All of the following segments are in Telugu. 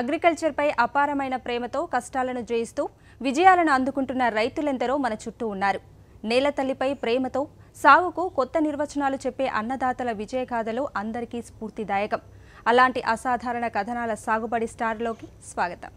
అగ్రికల్చర్పై అపారమైన ప్రేమతో కష్టాలను జయిస్తూ విజయాలను అందుకుంటున్న రైతులెందరో మన చుట్టూ ఉన్నారు. నేల తల్లిపై ప్రేమతో సాగుకు కొత్త నిర్వచనాలు చెప్పే అన్నదాతల విజయగాథలు అందరికీ స్ఫూర్తిదాయకం. అలాంటి అసాధారణ కథనాల సాగుబడి స్టార్లోకి స్వాగతం.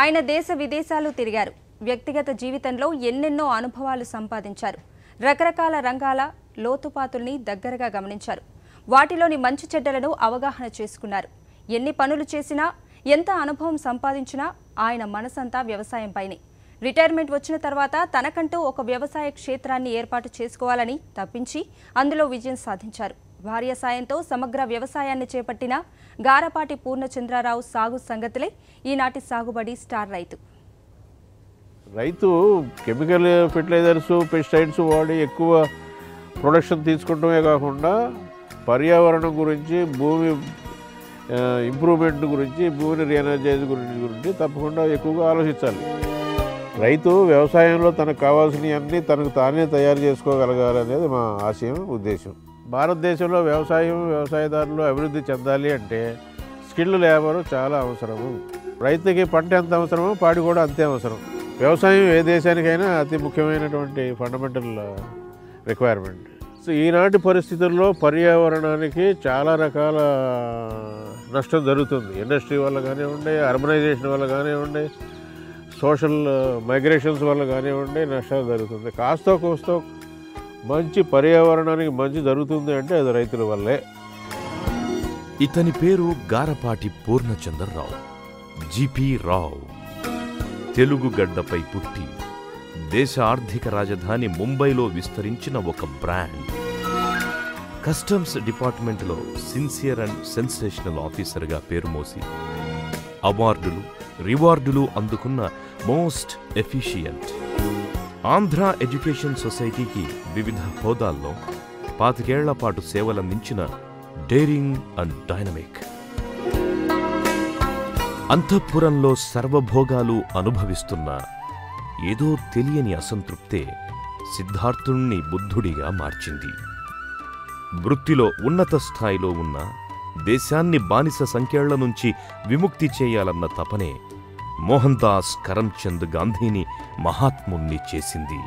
ఆయన దేశ విదేశాలు తిరిగారు. వ్యక్తిగత జీవితంలో ఎన్నెన్నో అనుభవాలు సంపాదించారు. రకరకాల రంగాల లోతుపాతుల్ని దగ్గరగా గమనించారు. వాటిలోని మంచి చెడ్డలను అవగాహన చేసుకున్నారు. ఎన్ని పనులు చేసినా, ఎంత అనుభవం సంపాదించినా ఆయన మనసంతా వ్యవసాయంపైనే. రిటైర్మెంట్ వచ్చిన తర్వాత తనకంటూ ఒక వ్యవసాయ క్షేత్రాన్ని ఏర్పాటు చేసుకోవాలని తప్పించి అందులో విజయం సాధించారు. భార్య సాయంతో సమగ్ర వ్యవసాయాన్ని చేపట్టిన గారపాటి పూర్ణచంద్రరావు సాగు సంగతులే ఈనాటి సాగుబడి స్టార్ రైతు కెమికల్ ఫెర్టిలైజర్స్ పెస్టిసైడ్స్ వాడి ఎక్కువ ప్రొడక్షన్ తీసుకుంటమే కాకుండా పర్యావరణం గురించి, భూమి ఇంప్రూవ్మెంట్ గురించి, భూమిని రీఎనర్జైజ్ గురించి తప్పకుండా ఎక్కువగా ఆలోచించాలి. రైతు వ్యవసాయంలో తనకు కావాల్సినవన్నీ తనకు తానే తయారు చేసుకోగలగాలనేది మా ఆశయం, ఉద్దేశం. భారతదేశంలో వ్యవసాయదారులు అభివృద్ధి చెందాలి అంటే స్కిల్డ్ లేబరు చాలా అవసరము. రైతుకి పంట ఎంత అవసరమో పాడి కూడా అంతే అవసరం. వ్యవసాయం ఏ దేశానికైనా అతి ముఖ్యమైనటువంటి ఫండమెంటల్ రిక్వైర్మెంట్. సో ఈనాటి పరిస్థితుల్లో పర్యావరణానికి చాలా రకాల నష్టం జరుగుతుంది. ఇండస్ట్రీ వల్ల కానివ్వండి, అర్బనైజేషన్ వల్ల కానివ్వండి, సోషల్ మైగ్రేషన్స్ వల్ల కానివ్వండి నష్టాలు జరుగుతుంది. కాస్తో కోస్తో మంచి పర్యావరణానికి మంచి జరుగుతుంది అంటే అది రైతుల వల్లే. ఇతని పేరు గారపాటి పూర్ణచంద్రరావు, జిపి రావు. తెలుగు గడ్డపై పుట్టి దేశ ఆర్థిక రాజధాని ముంబైలో విస్తరించిన ఒక బ్రాండ్. కస్టమ్స్ డిపార్ట్మెంట్లో సిన్సియర్ అండ్ సెన్సేషనల్ ఆఫీసర్గా పేరు మోసి అవార్డులు, రివార్డులు అందుకున్న మోస్ట్ ఎఫిషియంట్. ఆంధ్ర ఎడ్యుకేషన్ సొసైటీకి వివిధ హోదాల్లో 25 ఏళ్ల పాటు సేవలందించిన డేరింగ్ అండ్ డైనమిక్. అంతఃపురంలో సర్వభోగాలు అనుభవిస్తున్న ఏదో తెలియని అసంతృప్తే సిద్ధార్థుణ్ణి బుద్ధుడిగా మార్చింది. వృత్తిలో ఉన్నత స్థాయిలో ఉన్న దేశాన్ని బానిస సంకెళ్ల నుంచి విముక్తి చేయాలన్న తపనే మోహన్ దాస్ కరమ్చంద్ గాంధీని మహాత్ముణ్ణి చేసింది.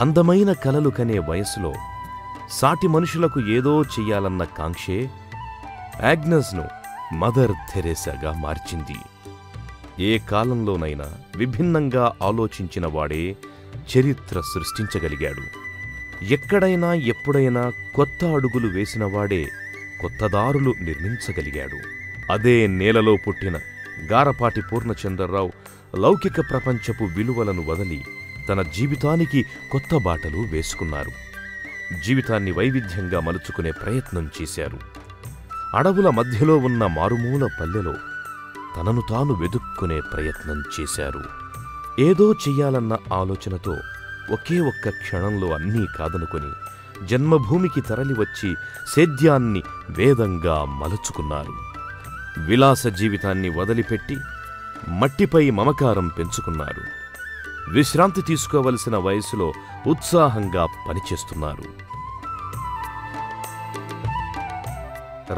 అందమైన కలలు కనే వయసులో సాటి మనుషులకు ఏదో చెయ్యాలన్న కాంక్షే ఆగ్నెస్ను మదర్ థెరెసాగా మార్చింది. ఏ కాలంలోనైనా విభిన్నంగా ఆలోచించిన వాడే చరిత్ర సృష్టించగలిగాడు. ఎక్కడైనా ఎప్పుడైనా కొత్త అడుగులు వేసినవాడే కొత్త దారులు నిర్మించగలిగాడు. అదే నేలలో పుట్టిన గారపాటి పూర్ణచంద్రరావు లౌకిక ప్రపంచపు విలువలను వదిలి తన జీవితానికి కొత్త బాటలు వేసుకున్నారు. జీవితాన్ని వైవిధ్యంగా మలుచుకునే ప్రయత్నం చేశారు. అడవుల మధ్యలో ఉన్న మారుమూల పల్లెలో తనను తాను వెదుక్కునే ప్రయత్నం చేశారు. ఏదో చెయ్యాలన్న ఆలోచనతో ఒకే ఒక్క క్షణంలో అన్నీ కాదనుకొని జన్మభూమికి తరలివచ్చి సేద్యాన్ని వేదంగా మలుచుకున్నారు. విలాస జీవితాన్ని వదిలిపెట్టి మట్టిపై మమకారం పెంచుకున్నారు. విశ్రాంతి తీసుకోవలసిన వయసులో ఉత్సాహంగా పనిచేస్తున్నారు.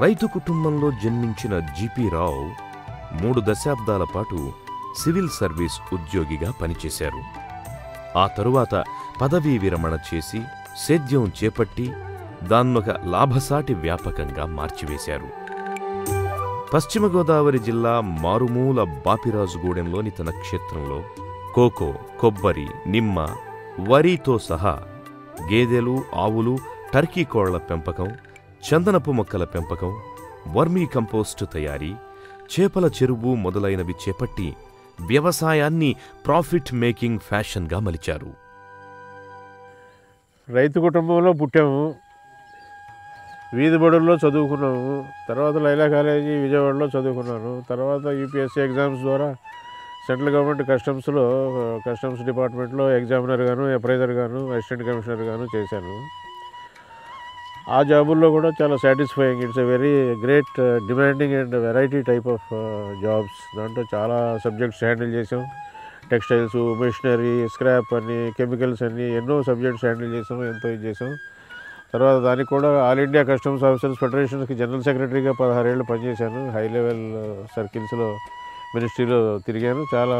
రైతు కుటుంబంలో జన్మించిన జిపి రావు 3 దశాబ్దాల పాటు సివిల్ సర్వీస్ ఉద్యోగిగా పనిచేశారు. ఆ తరువాత పదవీ విరమణ చేసి సేద్యం చేపట్టి దాన్నొక లాభసాటి వ్యాపకంగా మార్చివేశారు. పశ్చిమ గోదావరి జిల్లా మారుమూల బాపిరాజుగూడెంలోని తన క్షేత్రంలో కోకో, కొబ్బరి, నిమ్మ, వరితో సహా గేదెలు, ఆవులు, టర్కీ కోళ్ల పెంపకం, చందనపు మొక్కల పెంపకం, వర్మీ కంపోస్టు తయారీ, చేపల చెరువు మొదలైనవి చేపట్టి వ్యవసాయాన్ని ప్రాఫిట్ మేకింగ్ ఫ్యాషన్గా మలిచారు. రైతు కుటుంబంలో పుట్టాము, వీధి బడుల్లో చదువుకున్నాము. తర్వాత లైలా కాలేజీ విజయవాడలో చదువుకున్నాను. తర్వాత యూపీఎస్సీ ఎగ్జామ్స్ ద్వారా సెంట్రల్ గవర్నమెంట్ కస్టమ్స్ డిపార్ట్మెంట్లో ఎగ్జామినర్ గాను, అప్రైజర్ గాను, అసిస్టెంట్ కమిషనర్ గాను చేశాను. ఆ జాబుల్లో కూడా చాలా satisfying. It's a very great demanding and variety type of jobs. దాంట్లో చాలా సబ్జెక్ట్స్ హ్యాండిల్ చేసాం. టెక్స్టైల్స్, మెషినరీ, స్క్రాప్ అని, కెమికల్స్ అని ఎన్నో సబ్జెక్ట్స్ హ్యాండిల్ చేసాం. ఎంతో ఇది చేసాం. తర్వాత దానికి కూడా ఆల్ ఇండియా కస్టమ్స్ ఆఫీసర్స్ ఫెడరేషన్స్కి జనరల్ సెక్రటరీగా 16 ఏళ్ళు పనిచేశాను. హై లెవెల్ సర్కిల్స్లో మినిస్ట్రీలో తిరిగాను. చాలా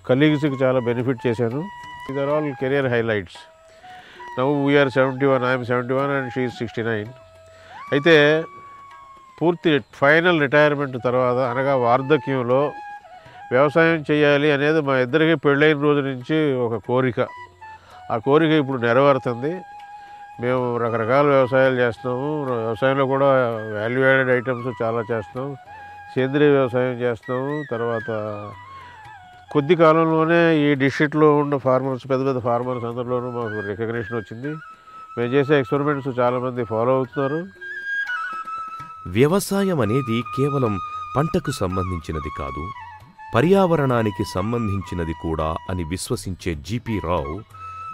కలీగ్స్కి చాలా బెనిఫిట్ చేశాను. These are all career highlights. Now we're 71, I'm 71 and she 69. అయితే పూర్తి ఫైనల్ రిటైర్మెంట్ తర్వాత అనగా వార్ధక్యంలో వ్యవసాయం చేయాలి అనేది మా ఇద్దరికి పెళ్ళైన రోజు నుంచి ఒక కోరిక. ఆ కోరిక ఇప్పుడు నెరవేరుతుంది. మేము రకరకాల వ్యవసాయాలు చేస్తున్నాము. వ్యవసాయంలో కూడా వాల్యూ యాడెడ్ ఐటమ్స్ చాలా చేస్తున్నాం. సేంద్రీయ వ్యవసాయం చేస్తున్నాము. తర్వాత కొద్ది కాలంలోనే ఈ డిస్ట్రిక్ట్లో ఉన్న ఫార్మర్స్, పెద్ద పెద్ద ఫార్మర్స్ అందరిలోనూ మాకు రికగ్నిషన్ వచ్చింది. మేము చేసే ఎక్స్పెరిమెంట్స్ చాలామంది ఫాలో అవుతున్నారు. వ్యవసాయం అనేది కేవలం పంటకు సంబంధించినది కాదు, పర్యావరణానికి సంబంధించినది కూడా అని విశ్వసించే జీపీ రావు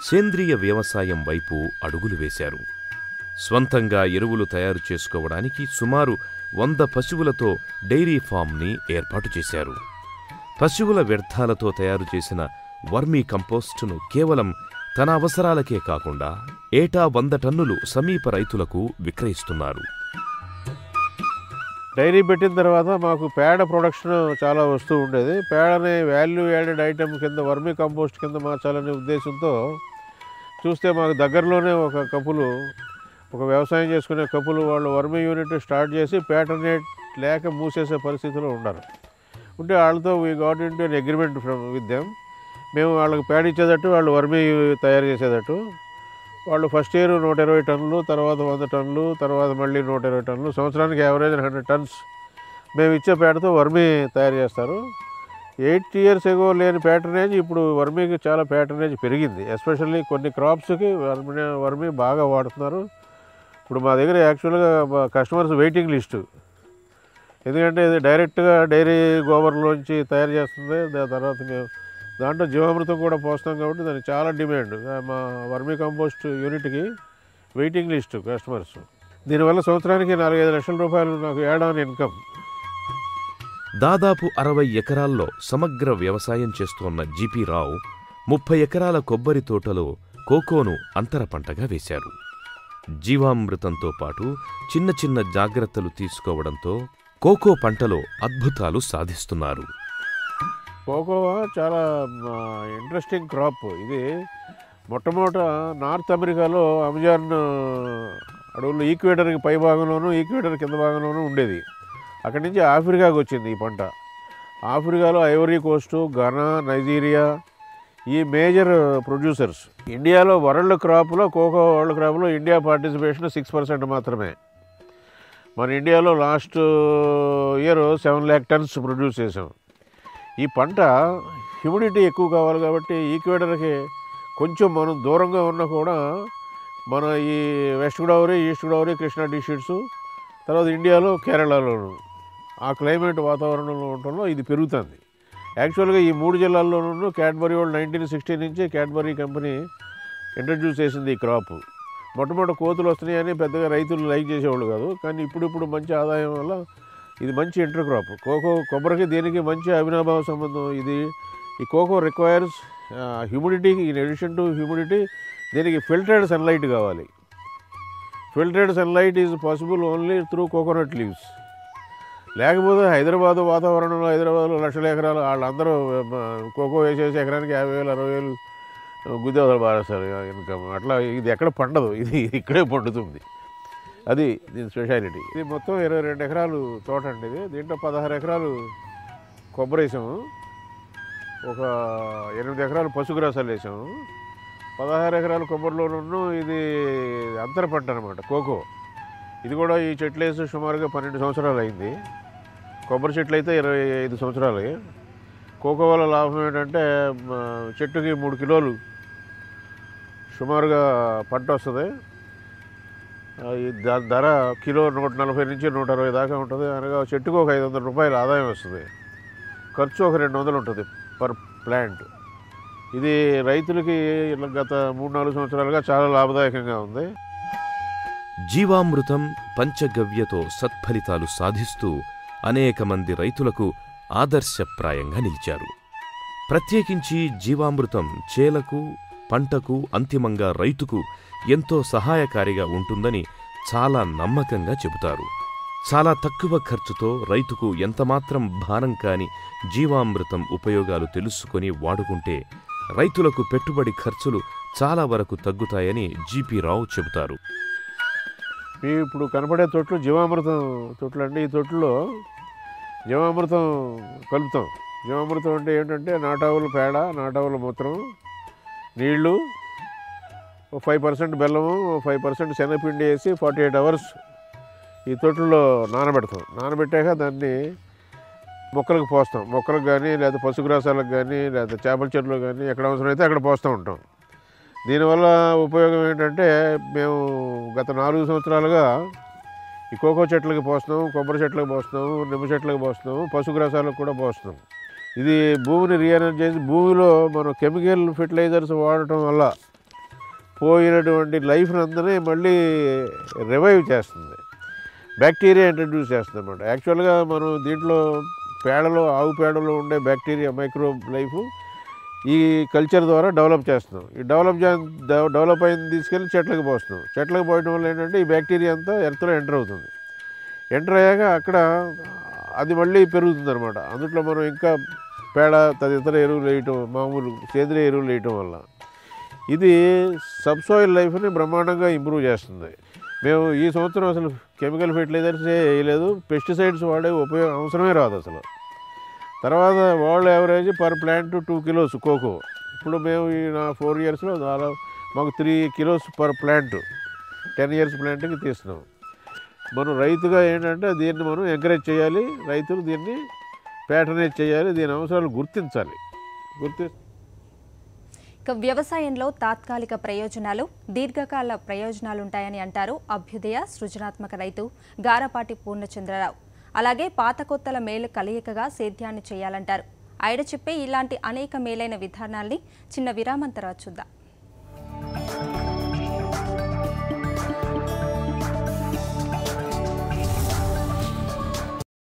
సేంద్రియ వ్యవసాయం వైపు అడుగులు వేశారు. స్వంతంగా ఎరువులు తయారు చేసుకోవడానికి సుమారు 100 పశువులతో డైరీ ఫామ్ని ఏర్పాటు చేశారు. పశువుల వ్యర్థాలతో తయారు చేసిన వర్మీ కంపోస్టును కేవలం తన అవసరాలకే కాకుండా ఏటా 100 టన్నులు సమీప రైతులకు విక్రయిస్తున్నారు. డైరీ పెట్టిన తర్వాత మాకు పేడ ప్రొడక్షన్ చాలా వస్తూ ఉండేది. పేడని వాల్యూ యాడెడ్ ఐటమ్ కింద వర్మీ కంపోస్ట్ కింద మార్చాలనే ఉద్దేశంతో చూస్తే మాకు దగ్గరలోనే ఒక కపులు, ఒక వ్యవసాయం చేసుకునే కపులు, వాళ్ళు వర్మీ యూనిట్ స్టార్ట్ చేసి పేటనే లేక మూసేసే పరిస్థితిలో ఉన్నారు. ఉంటే వాళ్ళతో we got in to N agreement with them. మేము వాళ్ళకి పేడ ఇచ్చేటట్టు, వాళ్ళు వర్మీ తయారు చేసేటట్టు. వాళ్ళు ఫస్ట్ ఇయర్ 120 టన్నులు, తర్వాత 100 టన్నులు, తర్వాత మళ్ళీ 120 టన్నులు, సంవత్సరానికి యావరేజ్ 100 టన్స్ మేము ఇచ్చే పేడతో వర్మీ తయారు చేస్తారు. 8 years ఎగో లేని ప్యాటర్నేజ్ ఇప్పుడు వర్మీకి చాలా ప్యాటర్నేజ్ పెరిగింది. ఎస్పెషల్లీ కొన్ని క్రాప్స్కి వర్మీ బాగా వాడుతున్నారు. ఇప్పుడు మా దగ్గర యాక్చువల్గా కస్టమర్స్ వెయిటింగ్ లిస్టు. ఎందుకంటే ఇది డైరెక్ట్గా డైరీ గోబర్లోంచి తయారు చేస్తుంది. దాని తర్వాత మేము దాంట్లో జీవామృతం కూడా పోస్తాం కాబట్టి దానికి చాలా డిమాండ్. మా వర్మీ కంపోస్ట్ యూనిట్కి వెయిటింగ్ లిస్టు కస్టమర్స్. దీనివల్ల సంవత్సరానికి 4-5 లక్షల రూపాయలు నాకు యాడ్ ఆన్ ఇన్కమ్. దాదాపు 60 ఎకరాల్లో సమగ్ర వ్యవసాయం చేస్తోన్న జీపీ రావు 30 ఎకరాల కొబ్బరి తోటలో కోకోను అంతర పంటగా వేశారు. జీవామృతంతో పాటు చిన్న చిన్న జాగ్రత్తలు తీసుకోవడంతో కోకో పంటలో అద్భుతాలు సాధిస్తున్నారు. కోకోవా చాలా ఇంట్రెస్టింగ్ క్రాప్. ఇది మొట్టమొదట నార్త్ అమెరికాలో అమెజాన్ అడవుల్లో ఈక్వేటర్కి పై భాగంలోనూ ఈక్వేటర్ కింద భాగంలోనూ ఉండేది. అక్కడి నుంచి ఆఫ్రికాకు వచ్చింది ఈ పంట. ఆఫ్రికాలో ఐవరీ కోస్టు, ఘనా, నైజీరియా ఈ మేజర్ ప్రొడ్యూసర్స్. ఇండియాలో వరల్డ్ క్రాప్లో, కోకో వరల్డ్ క్రాప్లో ఇండియా పార్టిసిపేషన్ 6% మాత్రమే. మన ఇండియాలో లాస్ట్ ఇయర్ 7 lakh tons ప్రొడ్యూస్ చేసాం. ఈ పంట హ్యూమిడిటీ ఎక్కువ కావాలి కాబట్టి ఈక్వేటర్కి కొంచెం మనం దూరంగా ఉన్నా కూడా మన ఈ west Godavari, east Godavari, Krishna districts, తర్వాత ఇండియాలో కేరళలోను ఆ క్లైమేట్ వాతావరణంలో ఉండటంలో ఇది పెరుగుతుంది. యాక్చువల్గా ఈ 3 జిల్లాల్లోనూ క్యాడ్బరీ వాళ్ళు 1960 నుంచి క్యాడ్బరీ కంపెనీ ఇంట్రడ్యూస్ చేసింది ఈ క్రాప్. మొట్టమొదటి కోతులు వస్తున్నాయని పెద్దగా రైతులు లైక్ చేసేవాళ్ళు కాదు. కానీ ఇప్పుడు మంచి ఆదాయం వల్ల ఇది మంచి ఇంటర్ క్రాప్. కొబ్బరికి దీనికి మంచి అవినాభావ సంబంధం. ఈ cocoa requires humidity. In addition to humidity దీనికి ఫిల్టర్డ్ సన్లైట్ కావాలి. Filtered sunlight is possible only through coconut leaves. లేకపోతే హైదరాబాదు వాతావరణంలో, హైదరాబాద్లో లక్షల ఎకరాలు వాళ్ళందరూ కోకో వేసేసి ఎకరానికి 50,000, 60,000 గుద్దేవాళ్ళు బారేస్తారు ఇన్కమ్. అట్లా ఇది ఎక్కడ పండదు, ఇది ఇక్కడే పండుతుంది. అది దీని స్పెషాలిటీ. ఇది మొత్తం 22 ఎకరాలు తోట అండి. ఇది దీంట్లో 16 ఎకరాలు కొబ్బరి వేసాము, ఒక 8 ఎకరాలు పశుగ్రాసాలు వేసాము. 16 ఎకరాల కొబ్బరిలోనూ ఇది అంతర పంట అనమాట కోకో. ఇది కూడా ఈ చెట్లు వేసి సుమారుగా 12 సంవత్సరాలు అయింది. కొబ్బరి చెట్లు అయితే 25 సంవత్సరాలు. కోకో వల్ల లాభం ఏంటంటే చెట్టుకి 3 కిలోలు సుమారుగా పంట వస్తుంది. దాని ధర కిలో 140 నుంచి 160 దాకా ఉంటుంది. అనగా చెట్టుకు ఒక 500 రూపాయలు ఆదాయం వస్తుంది. ఖర్చు ఒక 200 ఉంటుంది పర్ ప్లాంట్. ఇది రైతులకి గత 3-4 సంవత్సరాలుగా చాలా లాభదాయకంగా ఉంది. జీవామృతం పంచగవ్యతో సత్ఫలితాలు సాధిస్తూ అనేక మంది రైతులకు ఆదర్శప్రాయంగా నిలిచారు. ప్రత్యేకించి జీవామృతం చేలకు, పంటకు, అంతిమంగా రైతుకు ఎంతో సహాయకారిగా ఉంటుందని చాలా నమ్మకంగా చెబుతారు. చాలా తక్కువ ఖర్చుతో రైతుకు ఎంతమాత్రం భారం కాని జీవామృతం ఉపయోగాలు తెలుసుకొని వాడుకుంటే రైతులకు పెట్టుబడి ఖర్చులు చాలా వరకు తగ్గుతాయని జీపీ రావు చెబుతారు. ఇప్పుడు కనపడే తొట్లు జీవామృతం తొట్లు అండి. ఈ తొట్టులో జీవామృతం కలుపుతాం. జీవామృతం అంటే ఏంటంటే నాటావుల పేడ, నాటావుల మూత్రం, నీళ్లు, 5% బెల్లము, 5% శనగపిండి వేసి 48 అవర్స్ ఈ తొట్టులో నానబెడతాం. నానబెట్టాక దాన్ని మొక్కలకు పోస్తాం. మొక్కలకు కానీ లేదా పశుగ్రాసాలకు కానీ లేదా చేపల చెరువులో కానీ ఎక్కడ అవసరమైతే అక్కడ పోస్తూ ఉంటాం. దీనివల్ల ఉపయోగం ఏంటంటే మేము గత 4 సంవత్సరాలుగా ఈ కోకో చెట్లకి పోస్తున్నాం, కొబ్బరి చెట్లకు పోస్తున్నాము, నిమ్మ చెట్లకు పోస్తున్నాము, పశుగ్రాసాలకు కూడా పోస్తున్నాం. ఇది భూమిని రీఎనర్జైజ్, భూమిలో మనం కెమికల్ ఫెర్టిలైజర్స్ వాడటం వల్ల పోయినటువంటి లైఫ్ని అందరినీ మళ్ళీ రివైవ్ చేస్తుంది. బ్యాక్టీరియా ఇంట్రడ్యూస్ చేస్తుంది అన్నమాట. యాక్చువల్గా మనం దీంట్లో పేడలో, ఆవు పేడలో ఉండే బ్యాక్టీరియా మైక్రోబ్ లైఫ్ ఈ కల్చర్ ద్వారా డెవలప్ చేస్తున్నాం. ఈ డెవలప్ అయింది తీసుకెళ్ళి చెట్లకు పోస్తున్నాం. చెట్లకు పోయడం వల్ల ఏంటంటే ఈ బ్యాక్టీరియా అంతా ఎర్త్లో ఎంటర్ అవుతుంది. ఎంటర్ అయ్యాక అక్కడ అది మళ్ళీ పెరుగుతుంది అనమాట. అందుట్లో మనం ఇంకా పేడ తదితర ఎరువులు వేయటం, మామూలు సేంద్రియ ఎరువులు వేయటం వల్ల ఇది సబ్సాయిల్ లైఫ్ని బ్రహ్మాండంగా ఇంప్రూవ్ చేస్తుంది. మేము ఈ సంవత్సరం అసలు కెమికల్ ఫెర్టిలైజర్సే వేయలేదు, పెస్టిసైడ్స్ వాడే అవసరమే రాదు అసలు. తర్వాత world average per plant 2 kilos cocoa. ఇప్పుడు మేము ఈ 4 yearsలో మాకు 3 kilos పర్ ప్లాంట్ 10 years ప్లాంట్కి తీస్తున్నాం. మనం రైతుగా ఏంటంటే దీన్ని మనం ఎంకరేజ్ చేయాలి, రైతులు దీన్ని ప్యాటర్నైజ్ చేయాలి, దీని అవసరాలు గుర్తించాలి. ఇక వ్యవసాయంలో తాత్కాలిక ప్రయోజనాలు, దీర్ఘకాల ప్రయోజనాలుంటాయని అంటారు అభ్యుదయ సృజనాత్మక రైతు గారపాటి పూర్ణచంద్రరావు. అలాగే పాత కొత్తల మేలు కలయికగా సేద్యాన్ని చేయాలంటారు. ఆయన చెప్పే ఇలాంటి అనేక మేలైన విధానాల్ని చిన్న విరామం తర్వాత చూద్దాం.